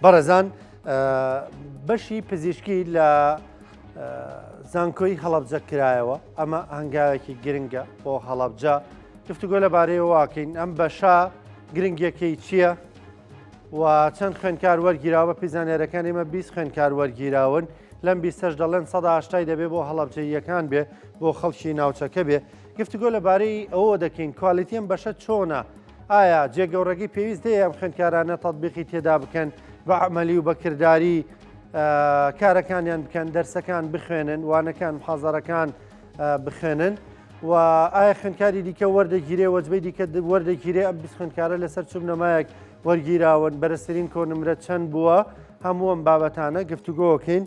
بەڕێزان بەشی پزیشکی لە زانکۆی هەڵەبجە کرایەوە ئەمە هەنگاوێکی گرنگە بۆ هەڵەبجە گفتوگۆ لەبارەیەوە واکەین ئەم بەشە گرنگیەکەی چییە و چەند خوێنکار وەرگیراوە پیزانێرەکان ئێمە 20 خوێنکار وەرگیراون لەم 20ش دەڵێن 180 دەبێت بۆ هەڵەبجەییەکان بێ بۆ خەڵکی ناوچەکە بێ گفتوگۆ لەبارەی ئەوە دەکەین کوالیتیەم بەشە چۆنە ئایا جێگەوڕەگەی پێویست هەیە ئەم خوێنکارانە تەطبیقی تێدا بکەن بە عملی و بەکردداری کارەکانیان بکەن دەرسەکان بخوێنن وانەکان محازەرەکان بخوێنن و ئایا خوێنکاری دیکە وەردەگیرێ وەجبەی دیکە وەردەگیرێ ئەم 20 خوێنکارە لەسەر چوم نەمایەک وەرگیراون بەرزترین کۆنمرە چەند بووە هەموو ئەم بابەتانە گفتوگۆکەین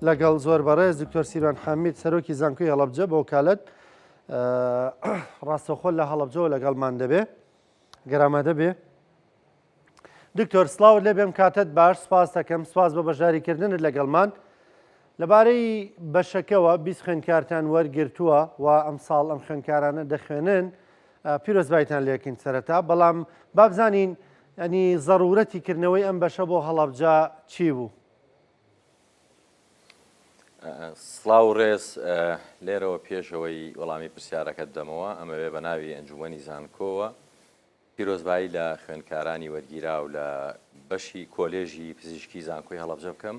لەگەڵ زۆر بەڕێز دکتۆر سیروان حامید سەرۆکی زانکۆی هەڵەبجە بۆ وکالەت ڕاستەوخۆ لە هەڵەبجەوە لەگەڵمان دەبێ گەرامەدە بێ دکتۆر سلااوت لێ بێم کاتت باش سپاس دەکەم سپاس بە بەشداریکردنت لەگەڵمان لەبارەی بەشەکەەوە 20 خوێنکارتان وەرگرتووە و ئەم ساڵ ئەم خوێنکارانە دەخوێنن پیرۆزبایتان لێکین سەرەتا بەڵام بابزانین ینی زەڕورەتی کردنەوەی ئەم بەشە بۆ هەڵەبجە چی بوو؟ سڵاو ڕێز لێرەوە پێشەوەی وەڵامی پرسیارەکەت دەمەوە ئەمەوێ بە ناوی ئەنجومەنی زانکۆوە پیرۆزبایی لە خوێنکارانی وەرگیرا و لە بەشی کۆلێژی پزیشکی زانکۆی هەڵەبجە بکەم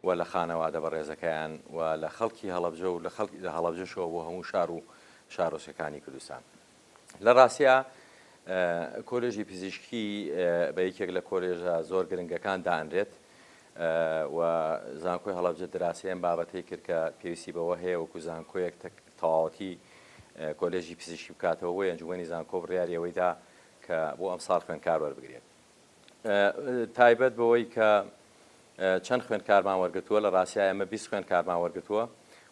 و لە خانەوادە بە ڕێزەکەیان و لە خەڵکی هەڵەبجە و لە هەڵەبجەشەوە بۆ هەموو شار و شارۆچەکانی کوردستان لە ڕاستیە کۆلێژی پزیشکی بە یەکێک لە کۆلێژە زۆر گرنگەکان دانرێت و زانکۆی هەڵەبجە دراسەیەم بابەتەی کرد کە پێویستی بەوە هەیە وەکو زانکۆیەک تەواوەتی کۆلێژی پزیشکی بکاتەوە بۆ ئەنجومەنی زانکۆ بڕیاریەوەیدا کە بۆ ئەم ساڵ خوێنکار وەربگرێت تایبەت بەوەی کە چەند خوێنکارمان وەرگتووە لە ڕاستیە ئەمە 20 خوێنکارمان وەرگتووە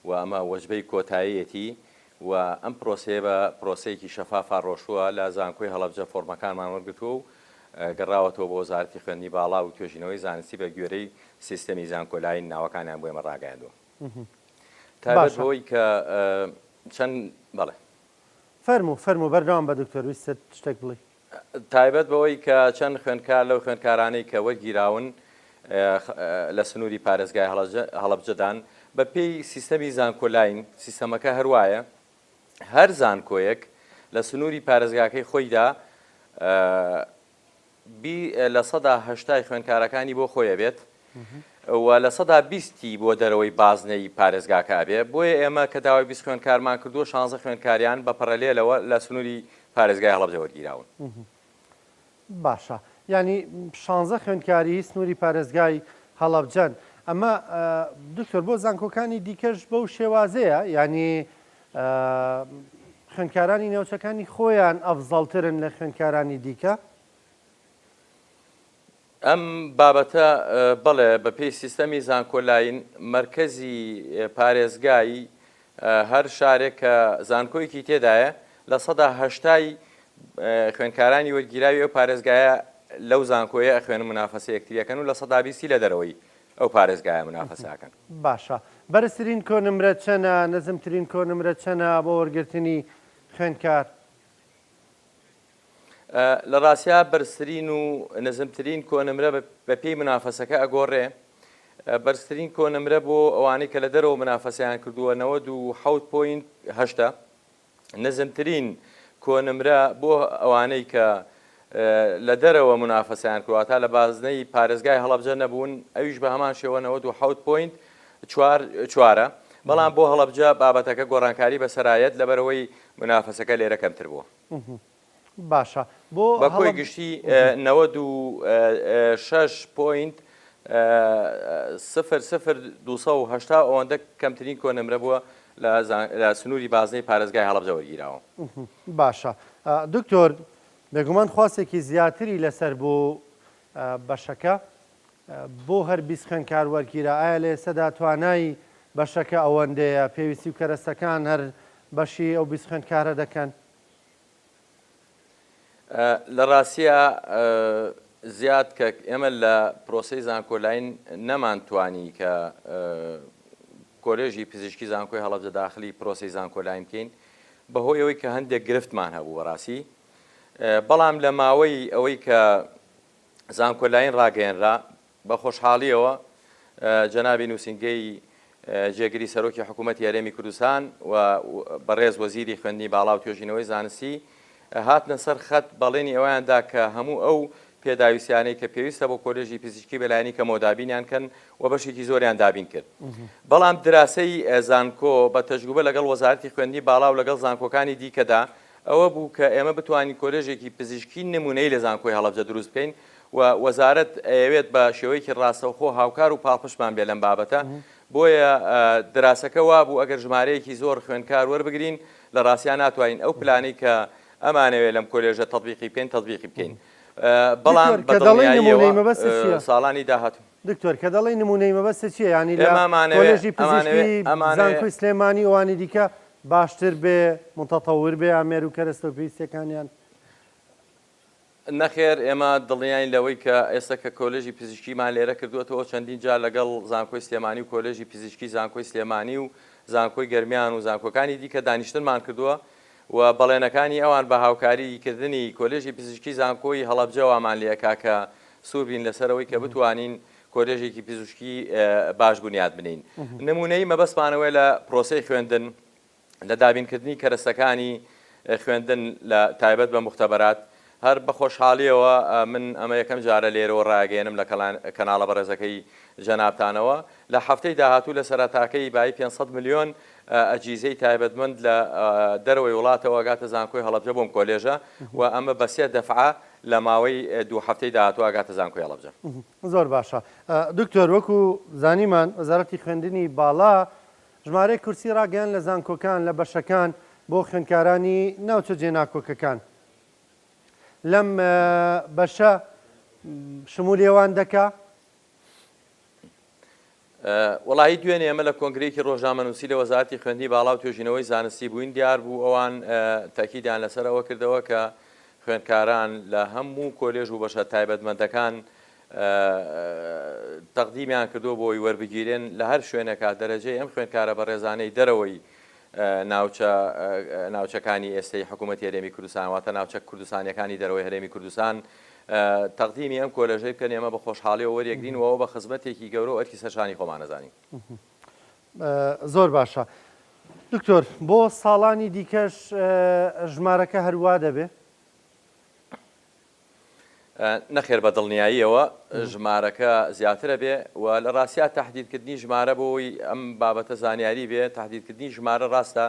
و ئەمە وەجبەی کۆتاییەتی و ئەم پرۆسەیە بە پرۆسەیەکی شەفافا ڕۆشتووە لە زانکۆی هەڵەبجە فۆرمەکانمان وەرگتووە و گەڕاوەتەوە بۆ وەزارەتی خوێندنی باڵا و توێژینەوەی زانستی بە گوێرەی سیستەمی زانکۆلایی ناوەکانیان بۆ ئێمە ڕاگەیاندووە تایبەت بەوەی کە چەند بەڵێ فەرموو بەردەوام بە دکتۆر ویستت شتێک بڵێ تایبەت بەوەی کە چەند خوێنکار لەو خوێنکارانەی کە وەرگیراون لە سنووری پارێزگای هەڵەبجەدان بە پێی سیستەمی زانکۆلاین سیستەمەکە هەروایە هەر زانکۆیەک لە سنووری پارێزگاکەی خۆیدا لە 180 خوێنکارەکانی بۆ خۆیە بێت و لە 120 بۆ دەرەوەی بازنەی پارێزگاکە بێ بۆیە ئێمە کە داوای 20 خوێنکارمان کردووە 16 خوێنکاریان بە پەرەلێلەوە لە سنووری پارێزگای هەڵەبجە وەرگیراون باشە ینی 16 خوێنکاری سنووری پارێزگای هەڵەبجەن ئەمە دکتۆر بۆ زانکۆکانی دیکەش بەو شێوازەیە ینی خوێنکارانی نێوچەکانی خۆیان ئەفزەڵترن لە خوێنکارانی دیکە ئەم بابەتە بەڵێ بە پێی سیستەمی زانکۆلاین مرکزی پارێزگای هەر شارێک کە زانکۆیەکی تێدایە لە 180 خوێنکارانی وەرگیراوی ئەو پارێزگایە لەو زانکۆیە ئەخوێن منافەسە یەکتریەکەن و لە 120 لە دەرەوەی ئەو پارێزگایە منافەساکەن باشە بەرزترین کۆنمرە چەنە نەزمترین کۆنمرە چەنە بۆ وەرگرتنی خوێنکار لە ڕاستیا بەرزترین و نەزمترین کۆنمرە بە پێی منافەسەکە ئەگۆڕێ بەرزترین کۆنمرە بۆ ئەوانەی کە لە دەرەوە منافەسەیان کردووە 97.8 نەزمترین کۆنمرە بۆ ئەوانەی کە لە دەرەوە منافەسەیان کردواتە لە بازنەی پارێزگای هەڵەبجە نەبوون ئەویش بە هەمان شێوە 97.4 بەڵام بۆ هەڵەبجە بابەتەکە گۆڕانکاری بەسەرایەت لەبەرەوەی منافەسەکە لێرە کەمتر بووە باشە بۆ بە کۆی گشتی 96.00280 ئەوەندە کەمترین کۆنمرە بووە لە سنووری بازنەی پارێزگای هەڵەبجە وەرگیراوە باشە دکتۆر بێگومان خواستێکی زیاتری لەسەر بۆ بەشەکە بۆ هەر 20 خوێنکار وەرگیرە ئایا لە ئێسەدا توانای بەشەکە ئەوەندەیە پێویستی و کەرەستەکان هەر بەشی ئەو 20 خوێنکارە دەکەن لە ڕاستیە زیاد کە ئێمە لە پرۆسەی زانکۆلاین نەمانتوانی کە کۆلێژی پزیشکی زانکۆی هەڵەبجە داخلی پرۆسەی زانکۆلاین بکەین بەهۆی ئەوەی کە هەندێک گرفتمان هەبوو بەڕاستی بەڵام لە ماوەی ئەوەی کە زانکۆلاین ڕاگەیەنرا بە خۆشحاڵیەوە جەنابی نووسینگەی جێگیری سەرۆکی حکوومەتی هەرێمی کوردستان و بەڕێز وەزیری خوێندنی باڵا و توێژینەوەی زانستی هاتنە سەر خەت بەڵێنی ئەویاندا کە هەموو ئەو پێداویستیانەی کە پێویستە بۆ کۆلێژی پزیشکی بەلایەنی کە مۆدابینیان کەن و بەشێکی زۆریان دابین کرد. بەڵام دراسەی زانکۆ بە تەجروبە لەگەڵ وەزارەتی خوێندنی باڵا و لەگەڵ زانکۆکانی دیکەدا ئەوە بوو کە ئێمە بتوانین کۆلێژێکی پزیشکی نمونەی لە زانکۆی هەڵەبجە دروست بکەین و وەزارەت ئەوێت بە شێوەیەکی ڕاستەوخۆ هاوکار و پاڵپشتمان بێ لەم بابەتە بۆیە دراسەکە وا بوو ئەگەر ژمارەیەکی زۆر خوێندکار وەربگرین لە ڕاستیان ناتوانین ئەو پلانەی کە ئەمانەوێت لەم کۆلێژە تەطبیقی بکەین تەطبیقی بکەین. بەڵام بەدڵنیاییەوە ساڵانی داهاتوو دکتۆر کە دەڵی نمونەی مەبەستە چییە؟ ینی لە کۆلێژی پزیشکی زانکۆی سلێمانی ئەوانی دیکە باشتر بێ متەتەور بێ ئامێر و کەرەستە و پێویستیەکانیان؟ نەخێر ئێمە دڵنیاین لەوەی کە ئێستا کە کۆلێژی پزیشکیمان لێرە کردوێتەوە چەندین جار لەگەڵ زانکۆی سلێمانی و کۆلێژی پزیشکی زانکۆی سلێمانی و زانکۆی گەرمیان و زانکۆکانی دیکە دانیشتنمان کردووە و بەڵێنەکانی ئەوان بە هاوکاریکردنی کۆلێژی پزیشکی زانکۆی هەڵەبجەوامان لێکا کە سووربین لەسەرەوەی کە بتوانین کۆلێژێکی پزیشکی باش بنیاد بنین. نمونەی مەبەستمانەوەی لە پرۆسەی خوێندن لە دابینکردنی کەرەستەکانی خوێندن لە تایبەت بە مختبەرات هەر بە خۆشحاڵیەوە من ئەمە یەکەم جارە لێرەوە ڕاگەێنم لە کەناڵە بەڕێزەکەی جەنابتانەوە لە هەفتەی داهاتوو لە سەرەتاکەی بای 500 میلیۆن ئەجیزەی تایبەتمەند لە دەرەوەی وڵاتەوە گاتە زانکۆی هەڵەبجە بۆم کۆلێژە و ئەمە بە 3 دەفعە لە ماوەی 2 هەفتەی داهاتوو گاتە زانکۆی هەڵەبجە. زۆر باشە. دکتۆر وەکو زانیمان وەزارەتی خوێندنی باڵا ژمارەی کورسی ڕاگەیان لە زانکۆکان لە بەشەکان بۆ خوێندکارانی ناوچە جێناکۆکەکان لەم بەشە شمولیێوان دەکا؟ وڵی دوێنێ ئێمە لە کۆنگرێکی ڕۆژنامەنووسی لە وەزارەتی خوێندنی باڵا و توێژینەوەی زانستی بووین دیار بوو ئەوان تاکیدیان لەسەرەوە کردەوە کە خوێندکاران لە هەموو کۆلێژ و بەشە تایبەتمەندەکان تەقدیمیان کردو بۆی وەربگیرێن لە هەر شوێنێکا دەرەجەی ئەم خوێندکارە بە ڕێزانەی دەرەوەی ناوچەکانی ئێستای حکوومەتی هەرێمی کوردستان واتە ناوچە کوردستانیەکانی دەرەوەی هەرێمی کوردستان تەقدیمی ئەم کۆلێژەی بکەن ئێمە بە خۆشحاڵیەوە وەریەگرینەوە بە خزمەتێکی گەورە و ئەرکی سەرشانی خۆمان نەزانین. زۆر باشە. دکتۆر بۆ ساڵانی دیکەش ژمارەکە هەروە دەبێ؟ نەخێر بە دڵنیاییەوە ژمارەکە زیاترە بێ و لە ڕاستیا تەحدیدکردنی ژمارە بۆی ئەم بابەتە زانیاری بێ تەحدیدکردنی ژمارە ڕاستە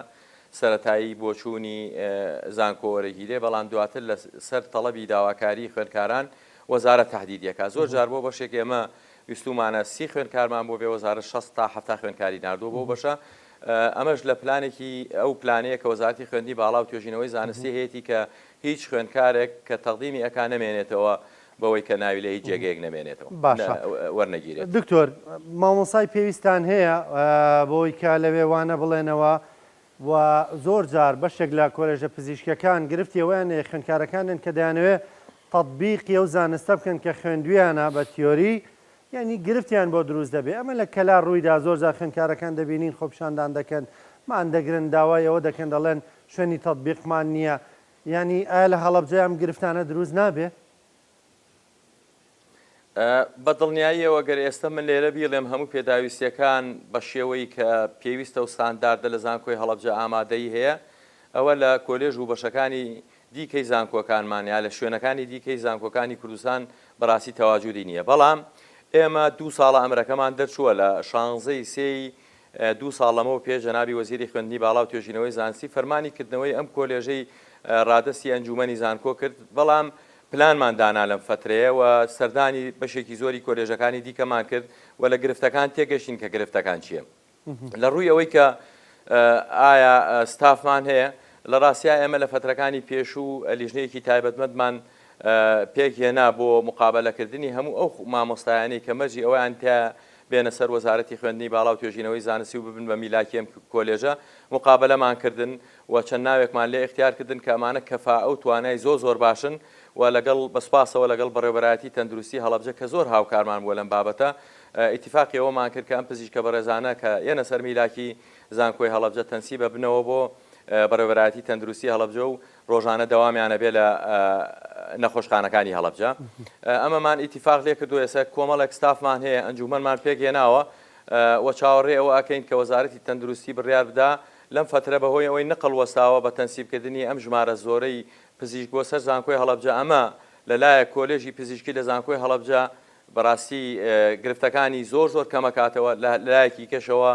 سەرەتایی بۆ چوونی زانکۆوەرەگی لێ بەڵام دواتر لە سەر تەڵەبی داواکاری خوێندکاران وەزارەت تەحدیدیەکە زۆر جار بۆ بەشێک ئێمە ویستومانە 30 خوێندکارمان بۆ بێ وەزارەت 60 تا 70 خوێندکاری ناردووە بۆ بەشە ئەمەش لە پلانێکی ئەو پلانەیە کە وەزارەتی خوێندنی باڵا و توێژینەوەی زانستی هەیەی کە هیچ خوێندکارێک کە تەقدیمی ئەکا نەمێنێتەوە بەوەی کە ناوی لە هیچ جێگەیەک نەمێنێتەوە وەرنەگیرێت. دکتۆر مامۆسای پێویستان هەیە بۆی کە لەوێوانە بڵێنەوە و زۆر جار بەشێک لە کۆلێژە پزیشکەکان گرفتیەوەیان خوێندکارەکانن کە دەیانەوێت تەطبیقی ئەو زانستە بکەن کە خوێندویانە بە تیۆری یعنی گرفتیان بۆ دروست دەبێت. ئەمە لە کەلا ڕوویدا زۆر جار خوێندکارەکان دەبینین خۆپشاندان دەکەن مان دەگرن داوایەوە دەکەن دەڵێن شوێنی تەطبیقمان نییە. ینی ئایا لە هەڵەبجە ئەم گرفتانە دروست نابێ؟ بە دڵنیاییەوە گەر ئێستا من لێرە بیڵێم هەموو پێداویستیەکان بە شێوەی کە پێویستە و ستانداردە لە زانکۆی هەڵەبجە ئامادەی هەیە ئەوە لە کۆلێژ و بەشەکانی دیکەی زانکۆکانمان یا لە شوێنەکانی دیکەی زانکۆکانی کوردستان بەڕاستی تەواجودی نییە. بەڵام ئێمە 2 ساڵە ئەمرەکەمان دەرچووە لە 16ی سێی 2 ساڵ لەمەوە پێش جەنابی وەزیری خوێندنی باڵا و توێژینەوەی زانستی فەرمانی کردنەوەی ئەم کۆلێژەی ڕادستی ئەنجومەنی زانکۆ کرد بەڵام پلانمان دانا لەم فترەیە و سەردانی بەشێکی زۆری کۆلێژەکانی دیکەمان کرد و لە گرفتەکان تێگەشتین کە گرفتەکان چییە. لە ڕووی ئەوەی کە ئایا ستافمان هەیە لە ڕاستیا ئێمە لە فترەکانی پێشوو لیژنەیەکی تایبەتمەندمان پێکهێنا بۆ مقابلەکردنی هەموو ئەو مامۆستایانی کە مەرجی ئەویان تیا بێنە سەر وەزارەتی خوێندنی باڵا و توێژینەوەی زانستی و ببن بە میلاکی ئەم کۆلێژە مقابلەمان کردن و چەند ناوێکمان لێ اختیارکردن کە ئەمانە کەفاءە و توانای زۆر باشن و لەگەڵ بەسپاسەوە لەگەڵ بەڕێوەبەرایەتی تەندروستی هەڵەبجە کە زۆر هاوکارمان بووە لەم بابەتە ئیتیفاقی ئەوەمان کرد کە ئەم پزیشکە بەڕێزانە کە یەنە سەر میلاکی زانکۆی هەڵەبجە تەنسیبە بنەوە بۆ بەڕێوەبەرایەتی تەندروستی هەڵەبجە و ڕۆژانە دەوامیانە بێ لە نەخۆشخانەکانی هەڵەبجە. ئەمەمان ئیتیفاق لێ کردو ئێستا کۆمەڵێک ستافمان هەیە ئەنجومەنمان پێگەێناوە وە چاوەڕێ ئەوە ئەکەین کە وەزارەتی تەندروستی بڕیار بدا لەم فترە بەهۆی ئەوەی نقل وەستاوە بە تەنسیبکردنی ئەم ژمارە زۆرەی پزیشک بۆ سەر زانکۆی هەڵەبجە ئەمە لەلایە کۆلێژی پزیشکی لە زانکۆی هەڵەبجە بەڕاستی گرفتەکانی زۆر کەمەکاتەوە لایەکی کەشەوە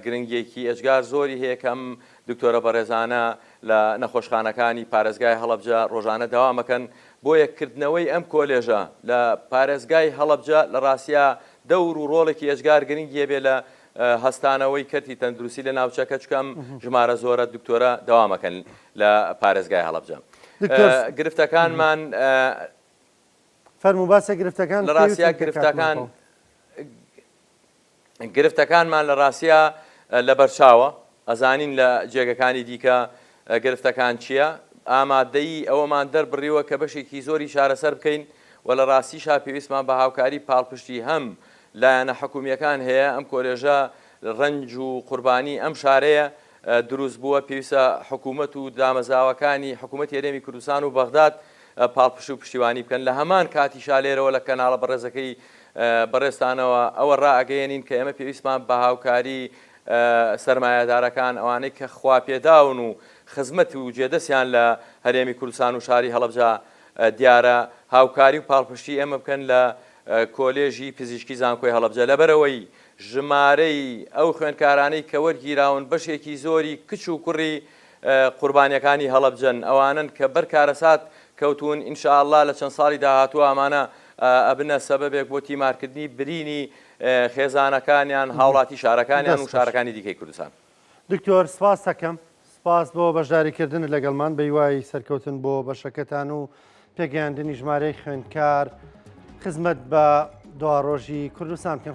گرنگیەکی ئەجگار زۆری هەیە کەم دکتۆرە بەڕێزانە لە نەخۆشخانەکانی پارێزگای هەڵەبجە ڕۆژانە داوامەکەن بۆ یەککردنەوەی ئەم کۆلێژە لە پارێزگای هەڵەبجە لە ڕاستیا دەور و ڕۆڵێکی ئەجگار گرنگیە بێ لە هەستانەوەی کەرتی تەندروستی لە ناوچەکە چکەم ژمارە زۆرە دکتۆرە داوامەکەن لە پارێزگای هەڵەبجە. گرفتەکانمان فەرموو باسە گرفتەکان لە ڕاستیا گرفتەکانمان لە ڕاستیا لە بەرچاوە ئەزانین لە جێگەکانی دیکە گرفتەکان چییە ئامادەی ئەوەمان دەربڕیوە کە بەشێکی زۆری شارەسەر بکەین و لە ڕاستیشا پێویستمان بە هاوکاری پاڵپشتی هەم لایەنە حکوومیەکان هەیە ئەم کۆلێژە ڕەنج و قوربانی ئەم شارەیە دروست بووە پێویستە حکوومەت و دامەزاوەکانی حکوومەتی هەرێمی کوردستان و بەغداد پاڵپشت و پشتیوانی بکەن لە هەمان کاتیشا لێرەوە لە کەناڵە بەڕێزەکەی بەڕێستانەوە ئەوە ڕائەگەیەنین کە ئێمە پێویستمان بە هاوکاری سەرمایەدارەکان ئەوانەی کە خوا پێداون و خزمەت و جێدەستیان لە هەرێمی کوردستان و شاری هەڵەبجە دیارە هاوکاری و پاڵپشتی ئێمە بکەن لە کۆلێژی پزیشکی زانکۆی هەڵەبجە لەبەرەوەی ژمارەی ئەو خوێندکارانەی کە وەرگیراون بەشێکی زۆری کچ و کوڕی قوربانیەکانی هەڵەبجەن ئەوانن کە بەرکارەسات کەوتون ئینشاءالله لە چەند ساڵی داهاتووە ئەمانە ئەبنە سەبەبێک بۆ تیمارکردنی برینی خێزانەکانیان هاوڵاتی شارەکانیان و شارەکانی دیکەی کوردستان. دکتۆر سپاس دەکەم سپاس بۆ بەشداریکردن لەگەڵمان بە هیوای سەرکەوتن بۆ بەشەکەتان و پێگەیاندنی ژمارەی خوێندکار خزمەت بە دواڕۆژی کوردستان بکەن.